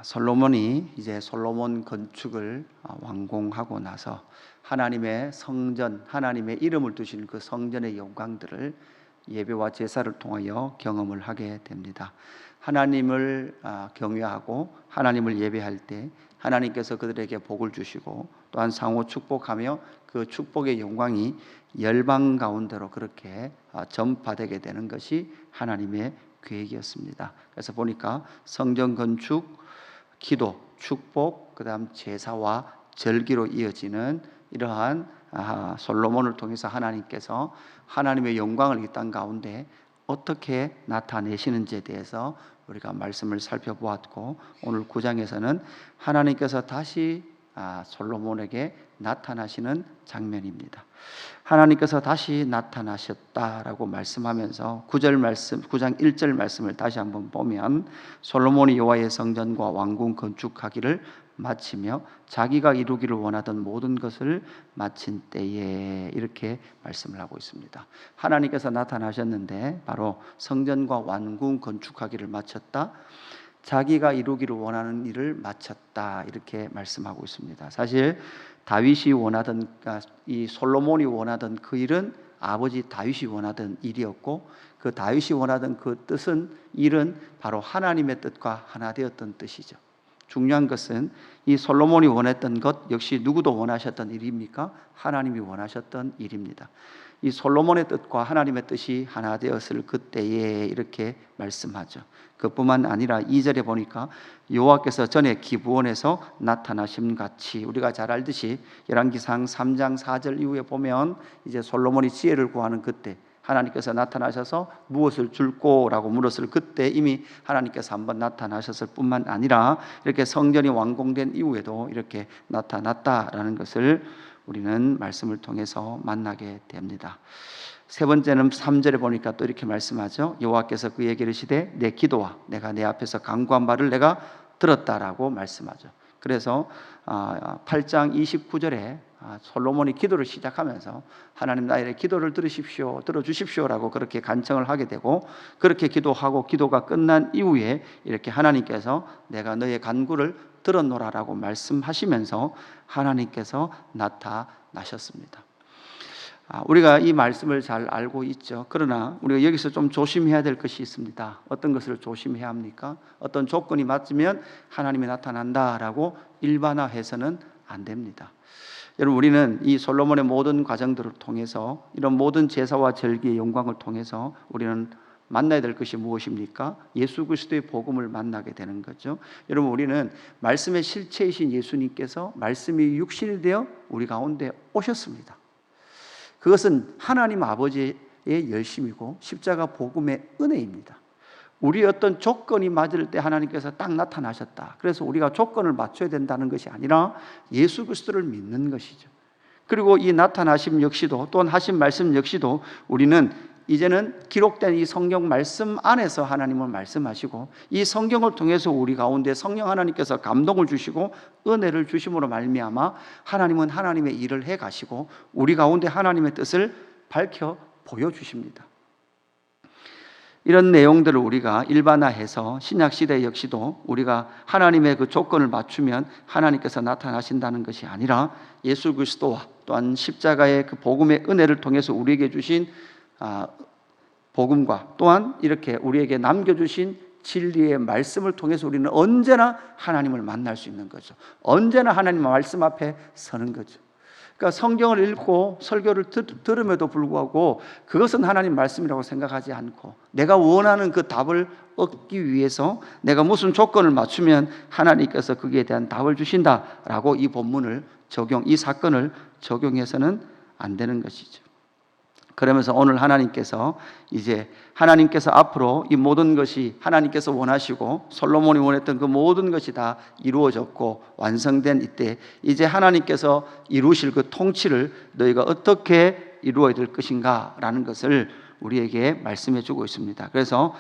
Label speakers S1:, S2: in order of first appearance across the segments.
S1: 솔로몬이 이제 솔로몬 건축을 완공하고 나서 하나님의 성전, 하나님의 이름을 두신 그 성전의 영광들을 예배와 제사를 통하여 경험을 하게 됩니다. 하나님을 경외하고 하나님을 예배할 때 하나님께서 그들에게 복을 주시고 또한 상호 축복하며 그 축복의 영광이 열방 가운데로 그렇게 전파되게 되는 것이 하나님의 계획이었습니다. 그래서 보니까 성전 건축, 기도, 축복, 그 다음 제사와 절기로 이어지는 이러한 솔로몬을 통해서 하나님께서 하나님의 영광을 이 땅 가운데 어떻게 나타내시는지에 대해서 우리가 말씀을 살펴보았고, 오늘 9장에서는 하나님께서 다시 솔로몬에게 나타나시는 장면입니다. 하나님께서 다시 나타나셨다라고 말씀하면서 9장 1절 말씀을 다시 한번 보면, 솔로몬이 여호와의 성전과 왕궁 건축하기를 마치며 자기가 이루기를 원하던 모든 것을 마친 때에, 이렇게 말씀을 하고 있습니다. 하나님께서 나타나셨는데 바로 성전과 왕궁 건축하기를 마쳤다, 자기가 이루기를 원하는 일을 마쳤다, 이렇게 말씀하고 있습니다. 사실 다윗이 원하던, 이 솔로몬이 원하던 그 일은 아버지 다윗이 원하던 일이었고, 그 다윗이 원하던 그 뜻은, 일은 바로 하나님의 뜻과 하나 되었던 뜻이죠. 중요한 것은 이 솔로몬이 원했던 것 역시 누구도 원하셨던 일입니까? 하나님이 원하셨던 일입니다. 이 솔로몬의 뜻과 하나님의 뜻이 하나 되었을 그때에, 이렇게 말씀하죠. 그뿐만 아니라 2절에 보니까 여호와께서 전에 기브온에서 나타나심 같이, 우리가 잘 알듯이 열왕기상 3장 4절 이후에 보면 이제 솔로몬이 지혜를 구하는 그때 하나님께서 나타나셔서 무엇을 줄꼬라고 물었을 그때 이미 하나님께서 한번 나타나셨을 뿐만 아니라 이렇게 성전이 완공된 이후에도 이렇게 나타났다라는 것을 우리는 말씀을 통해서 만나게 됩니다. 세 번째는 3절에 보니까 또 이렇게 말씀하죠. 여호와께서 그에게 이르시되 내 기도와 내가 내 앞에서 간구한 바를 내가 들었다라고 말씀하죠. 그래서 8장 29절에 솔로몬이 기도를 시작하면서 하나님, 나의 기도를 들어주십시오라고 그렇게 간청을 하게 되고, 그렇게 기도하고 기도가 끝난 이후에 이렇게 하나님께서 내가 너의 간구를 들었노라라고 말씀하시면서 하나님께서 나타나셨습니다. 우리가 이 말씀을 잘 알고 있죠. 그러나 우리가 여기서 좀 조심해야 될 것이 있습니다. 어떤 것을 조심해야 합니까? 어떤 조건이 맞으면 하나님이 나타난다라고 일반화해서는 안 됩니다. 여러분, 우리는 이 솔로몬의 모든 과정들을 통해서, 이런 모든 제사와 절기의 영광을 통해서 우리는 만나야 될 것이 무엇입니까? 예수 그리스도의 복음을 만나게 되는 거죠. 여러분, 우리는 말씀의 실체이신 예수님께서 말씀이 육신이 되어 우리 가운데 오셨습니다. 그것은 하나님 아버지의 열심이고 십자가 복음의 은혜입니다. 우리 어떤 조건이 맞을 때 하나님께서 딱 나타나셨다. 그래서 우리가 조건을 맞춰야 된다는 것이 아니라 예수 그리스도를 믿는 것이죠. 그리고 이 나타나심 역시도, 또한 하신 말씀 역시도 우리는 이제는 기록된 이 성경 말씀 안에서 하나님을 말씀하시고, 이 성경을 통해서 우리 가운데 성령 하나님께서 감동을 주시고 은혜를 주심으로 말미암아 하나님은 하나님의 일을 해 가시고 우리 가운데 하나님의 뜻을 밝혀 보여주십니다. 이런 내용들을 우리가 일반화해서 신약시대 역시도 우리가 하나님의 그 조건을 맞추면 하나님께서 나타나신다는 것이 아니라 예수 그리스도와 또한 십자가의 그 복음의 은혜를 통해서 우리에게 주신 복음과 또한 이렇게 우리에게 남겨주신 진리의 말씀을 통해서 우리는 언제나 하나님을 만날 수 있는 거죠. 언제나 하나님의 말씀 앞에 서는 거죠. 그러니까 성경을 읽고 설교를 들음에도 불구하고 그것은 하나님 말씀이라고 생각하지 않고, 내가 원하는 그 답을 얻기 위해서 내가 무슨 조건을 맞추면 하나님께서 거기에 대한 답을 주신다라고 이 본문을 이 사건을 적용해서는 안 되는 것이죠. 그러면서 오늘 하나님께서 앞으로 이 모든 것이 하나님께서 원하시고 솔로몬이 원했던 그 모든 것이 다 이루어졌고 완성된 이때, 이제 하나님께서 이루실 그 통치를 너희가 어떻게 이루어야 될 것인가 라는 것을 우리에게 말씀해 주고 있습니다. 그래서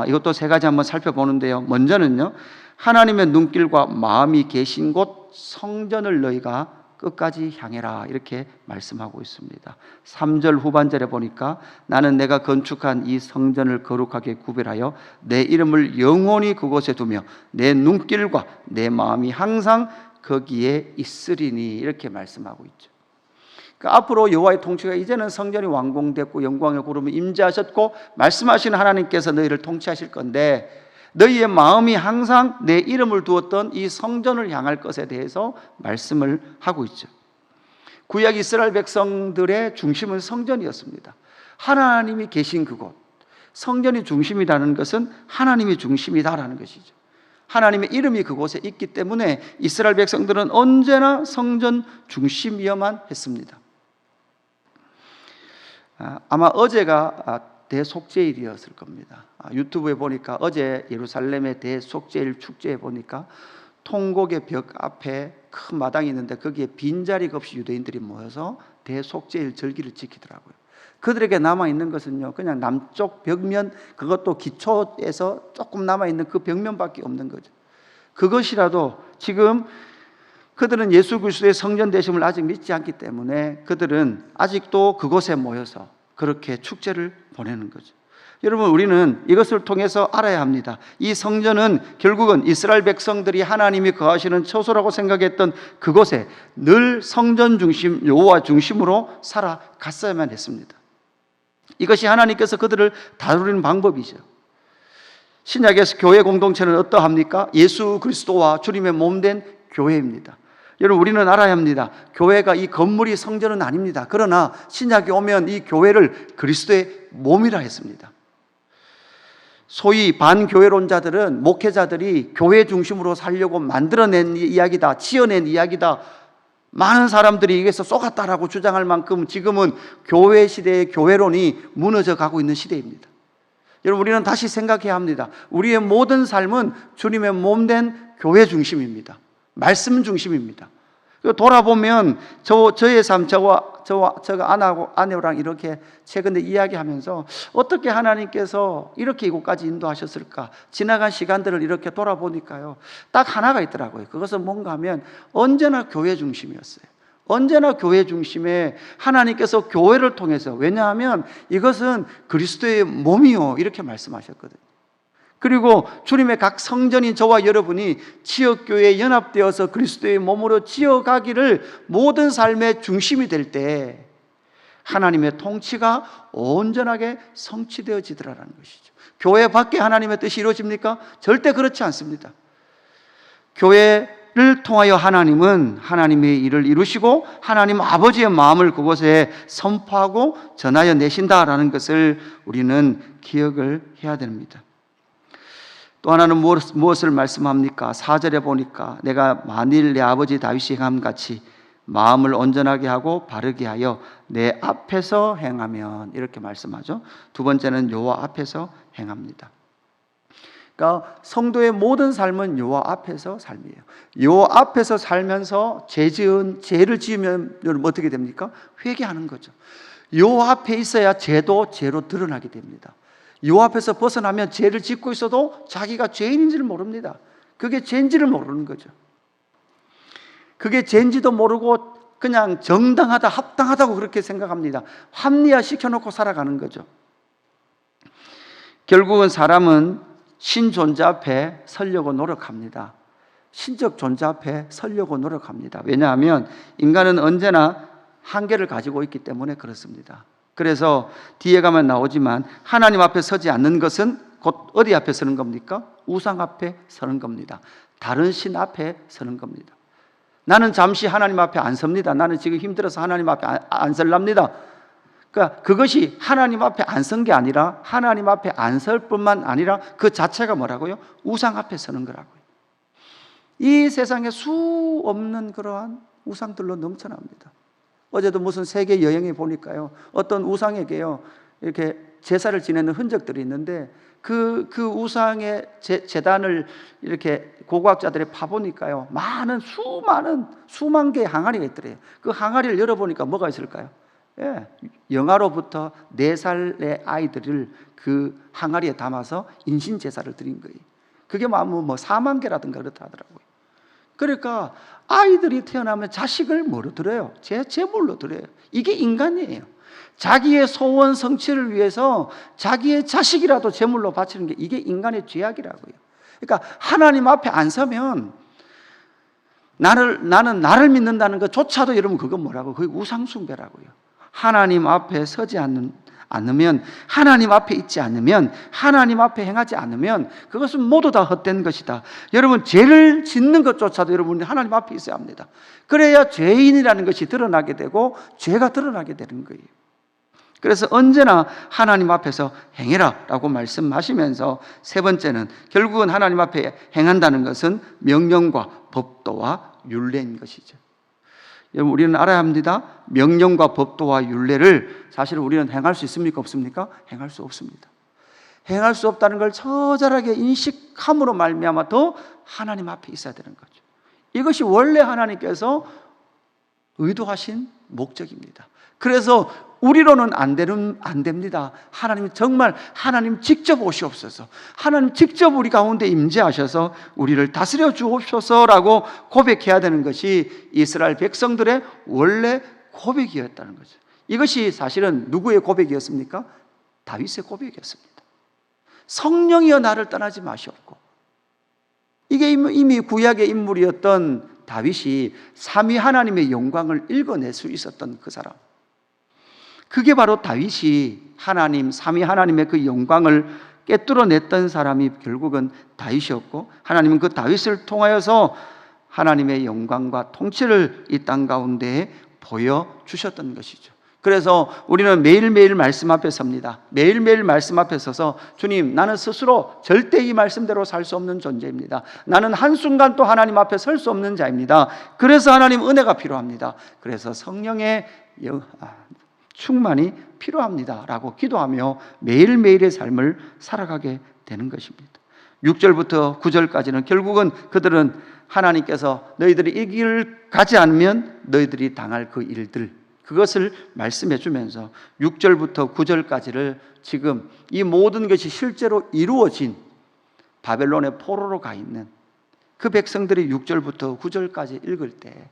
S1: 이것도 세 가지 한번 살펴보는데요. 먼저는요, 하나님의 눈길과 마음이 계신 곳 성전을 너희가 끝까지 향해라 이렇게 말씀하고 있습니다. 3절 후반절에 보니까 나는 내가 건축한 이 성전을 거룩하게 구별하여 내 이름을 영원히 그곳에 두며 내 눈길과 내 마음이 항상 거기에 있으리니 이렇게 말씀하고 있죠. 그러니까 앞으로 여호와의 통치가 이제는 성전이 완공됐고 영광의 구름이 임재하셨고 말씀하신 하나님께서 너희를 통치하실 건데 너희의 마음이 항상 내 이름을 두었던 이 성전을 향할 것에 대해서 말씀을 하고 있죠. 구약 이스라엘 백성들의 중심은 성전이었습니다. 하나님이 계신 그곳, 성전이 중심이라는 것은 하나님이 중심이다라는 것이죠. 하나님의 이름이 그곳에 있기 때문에 이스라엘 백성들은 언제나 성전 중심이어만 했습니다. 아마 어제가 대속죄일이었을 겁니다. 유튜브에 보니까 어제 예루살렘의 대속죄일 축제에 보니까 통곡의 벽 앞에 큰 마당이 있는데 거기에 빈자리가 없이 유대인들이 모여서 대속죄일 절기를 지키더라고요. 그들에게 남아있는 것은요, 그냥 남쪽 벽면, 그것도 기초에서 조금 남아있는 그 벽면밖에 없는 거죠. 그것이라도 지금 그들은 예수 그리스도의 성전 되심을 아직 믿지 않기 때문에 그들은 아직도 그곳에 모여서 그렇게 축제를 보내는 거죠. 여러분, 우리는 이것을 통해서 알아야 합니다. 이 성전은 결국은 이스라엘 백성들이 하나님이 거하시는 처소라고 생각했던 그곳에 늘 성전 중심, 여호와 중심으로 살아갔어야만 했습니다. 이것이 하나님께서 그들을 다루는 방법이죠. 신약에서 교회 공동체는 어떠합니까? 예수 그리스도와 주님의 몸된 교회입니다. 여러분, 우리는 알아야 합니다. 교회가 이 건물이 성전은 아닙니다. 그러나 신약에 오면 이 교회를 그리스도의 몸이라 했습니다. 소위 반교회론자들은 목회자들이 교회 중심으로 살려고 만들어낸 이야기다, 지어낸 이야기다, 많은 사람들이 이게서 쏘갔다라고 주장할 만큼 지금은 교회 시대의 교회론이 무너져 가고 있는 시대입니다. 여러분, 우리는 다시 생각해야 합니다. 우리의 모든 삶은 주님의 몸된 교회 중심입니다. 말씀 중심입니다. 돌아보면 저의 삶, 저가 아내랑 이렇게 최근에 이야기하면서 어떻게 하나님께서 이렇게 이곳까지 인도하셨을까? 지나간 시간들을 이렇게 돌아보니까요, 딱 하나가 있더라고요. 그것은 뭔가 하면 언제나 교회 중심이었어요. 언제나 교회 중심에 하나님께서 교회를 통해서, 왜냐하면 이것은 그리스도의 몸이요 이렇게 말씀하셨거든요. 그리고 주님의 각 성전인 저와 여러분이 지역교회에 연합되어서 그리스도의 몸으로 지어가기를 모든 삶의 중심이 될 때 하나님의 통치가 온전하게 성취되어지더라는 것이죠. 교회 밖에 하나님의 뜻이 이루어집니까? 절대 그렇지 않습니다. 교회를 통하여 하나님은 하나님의 일을 이루시고 하나님 아버지의 마음을 그곳에 선포하고 전하여 내신다라는 것을 우리는 기억을 해야 됩니다. 또 하나는 무엇을 말씀합니까? 4절에 보니까 내가 만일 내 아버지 다윗이 행함같이 마음을 온전하게 하고 바르게 하여 내 앞에서 행하면, 이렇게 말씀하죠. 두 번째는 여호와 앞에서 행합니다. 그러니까 성도의 모든 삶은 여호와 앞에서 삶이에요. 여호와 앞에서 살면서 죄를 지으면 여러분 어떻게 됩니까? 회개하는 거죠. 여호와 앞에 있어야 죄도 죄로 드러나게 됩니다. 여호와 앞에서 벗어나면 죄를 짓고 있어도 자기가 죄인인지를 모릅니다. 그게 죄인지를 모르는 거죠. 그게 죄인지도 모르고 그냥 정당하다, 합당하다고 그렇게 생각합니다. 합리화 시켜놓고 살아가는 거죠. 결국은 사람은 신존재 앞에 서려고 노력합니다. 신적 존재 앞에 서려고 노력합니다. 왜냐하면 인간은 언제나 한계를 가지고 있기 때문에 그렇습니다. 그래서 뒤에 가면 나오지만 하나님 앞에 서지 않는 것은 곧 어디 앞에 서는 겁니까? 우상 앞에 서는 겁니다. 다른 신 앞에 서는 겁니다. 나는 잠시 하나님 앞에 안 섭니다. 나는 지금 힘들어서 하나님 앞에 안 설랍니다. 그러니까 그것이 하나님 앞에 안 선 게 아니라 하나님 앞에 안 설 뿐만 아니라 그 자체가 뭐라고요? 우상 앞에 서는 거라고요. 이 세상에 수 없는 그러한 우상들로 넘쳐납니다. 어제도 무슨 세계 여행에 보니까요, 어떤 우상에게요 이렇게 제사를 지내는 흔적들이 있는데 그 우상의 제단을 이렇게 고고학자들이 파보니까요, 수만 개의 항아리가 있더래요. 그 항아리를 열어보니까 뭐가 있을까요? 예, 영아로부터 4살의 아이들을 그 항아리에 담아서 인신 제사를 드린 거예요. 그게 뭐 4만 개라든가 그렇다 하더라고요. 그러니까 아이들이 태어나면 자식을 뭐로 드려요? 제물로 드려요. 이게 인간이에요. 자기의 소원 성취를 위해서 자기의 자식이라도 제물로 바치는 게 이게 인간의 죄악이라고요. 그러니까 하나님 앞에 안 서면 나는 나를 믿는다는 것조차도 여러분 그건 뭐라고? 그게 우상숭배라고요. 하나님 앞에 서지 않으면, 하나님 앞에 있지 않으면, 하나님 앞에 행하지 않으면 그것은 모두 다 헛된 것이다. 여러분 죄를 짓는 것조차도 여러분이 하나님 앞에 있어야 합니다. 그래야 죄인이라는 것이 드러나게 되고 죄가 드러나게 되는 거예요. 그래서 언제나 하나님 앞에서 행해라 라고 말씀하시면서 세 번째는 결국은 하나님 앞에 행한다는 것은 명령과 법도와 율례인 것이죠. 여러분 우리는 알아야 합니다. 명령과 법도와 율례를 사실 우리는 행할 수 있습니까? 없습니까? 행할 수 없습니다. 행할 수 없다는 걸 처절하게 인식함으로 말미암아 더 하나님 앞에 있어야 되는 거죠. 이것이 원래 하나님께서 의도하신 목적입니다. 그래서 우리로는 안 됩니다. 하나님 직접 오시옵소서. 하나님 직접 우리 가운데 임재하셔서 우리를 다스려 주옵소서라고 고백해야 되는 것이 이스라엘 백성들의 원래 고백이었다는 거죠. 이것이 사실은 누구의 고백이었습니까? 다윗의 고백이었습니다. 성령이여 나를 떠나지 마시옵고. 이게 이미 구약의 인물이었던 다윗이 삼위 하나님의 영광을 읽어낼 수 있었던 그 사람. 그게 바로 다윗이 삼위 하나님의 그 영광을 꿰뚫어냈던 사람이 결국은 다윗이었고, 하나님은 그 다윗을 통하여서 하나님의 영광과 통치를 이 땅 가운데에 보여주셨던 것이죠. 그래서 우리는 매일매일 말씀 앞에 섭니다. 매일매일 말씀 앞에 서서 주님, 나는 스스로 절대 이 말씀대로 살 수 없는 존재입니다. 나는 한순간 또 하나님 앞에 설 수 없는 자입니다. 그래서 하나님 은혜가 필요합니다. 그래서 성령의 충만이 필요합니다 라고 기도하며 매일매일의 삶을 살아가게 되는 것입니다. 6절부터 9절까지는 결국은 그들은 하나님께서 너희들이 이 길을 가지 않으면 너희들이 당할 그 일들, 그것을 말씀해 주면서 6절부터 9절까지를 지금 이 모든 것이 실제로 이루어진 바벨론의 포로로 가 있는 그 백성들이 6절부터 9절까지 읽을 때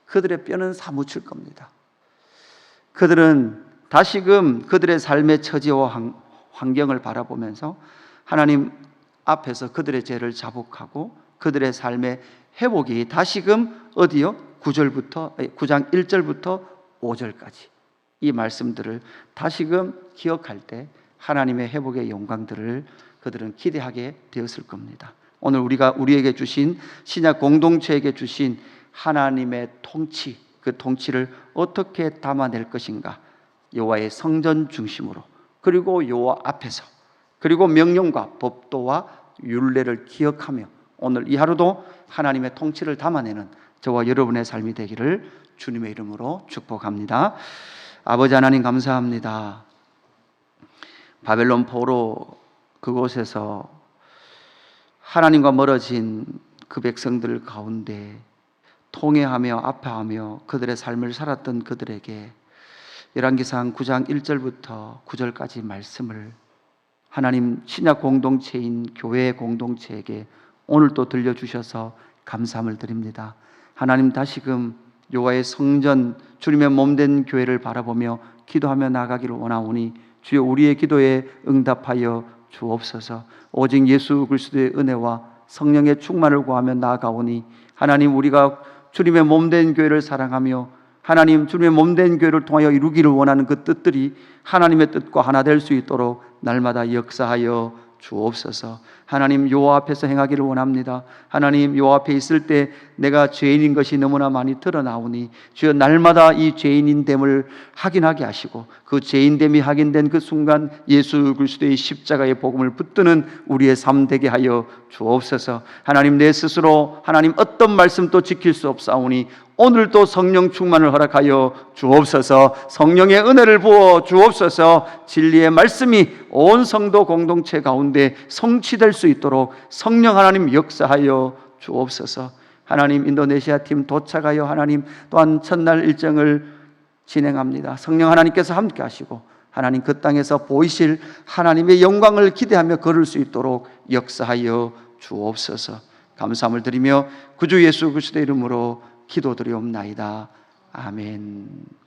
S1: 그들의 뼈는 사무칠 겁니다. 그들은 다시금 그들의 삶의 처지와 환경을 바라보면서 하나님 앞에서 그들의 죄를 자복하고 그들의 삶의 회복이 다시금 어디요? 9장 1절부터 5절까지 이 말씀들을 다시금 기억할 때 하나님의 회복의 영광들을 그들은 기대하게 되었을 겁니다. 오늘 우리에게 주신 신약 공동체에게 주신 하나님의 통치, 그 통치를 어떻게 담아낼 것인가? 여호와의 성전 중심으로, 그리고 여호와 앞에서, 그리고 명령과 법도와 율례를 기억하며 오늘 이 하루도 하나님의 통치를 담아내는 저와 여러분의 삶이 되기를 주님의 이름으로 축복합니다. 아버지 하나님 감사합니다. 바벨론 포로 그곳에서 하나님과 멀어진 그 백성들 가운데 통회하며 아파하며 그들의 삶을 살았던 그들에게 열왕기상 9장 1절부터 9절까지 말씀을 하나님 신약 공동체인 교회 공동체에게 오늘 또 들려주셔서 감사함을 드립니다. 하나님 다시금 여호와의 성전 주님의 몸된 교회를 바라보며 기도하며 나아가기를 원하오니 주여 우리의 기도에 응답하여 주옵소서. 오직 예수 그리스도의 은혜와 성령의 충만을 구하며 나아가오니 하나님 우리가 주님의 몸된 교회를 사랑하며 하나님 주님의 몸된 교회를 통하여 이루기를 원하는 그 뜻들이 하나님의 뜻과 하나 될 수 있도록 날마다 역사하여 주옵소서. 하나님 여호와 앞에서 행하기를 원합니다. 하나님 여호와 앞에 있을 때 내가 죄인인 것이 너무나 많이 드러나오니 주여 날마다 이 죄인됨을 확인하게 하시고 그 죄인됨이 확인된 그 순간 예수 그리스도의 십자가의 복음을 붙드는 우리의 삶 되게 하여 주옵소서. 하나님 내 스스로 하나님 어떤 말씀도 지킬 수 없사오니 오늘도 성령 충만을 허락하여 주옵소서. 성령의 은혜를 부어 주옵소서. 진리의 말씀이 온 성도 공동체 가운데 성취될 수 있도록 성령 하나님 역사하여 주옵소서. 하나님 인도네시아 팀 도착하여 하나님 또한 첫날 일정을 진행합니다. 성령 하나님께서 함께 하시고 하나님 그 땅에서 보이실 하나님의 영광을 기대하며 걸을 수 있도록 역사하여 주옵소서. 감사함을 드리며 구주 예수 그리스도의 이름으로 기도드리옵나이다. 아멘.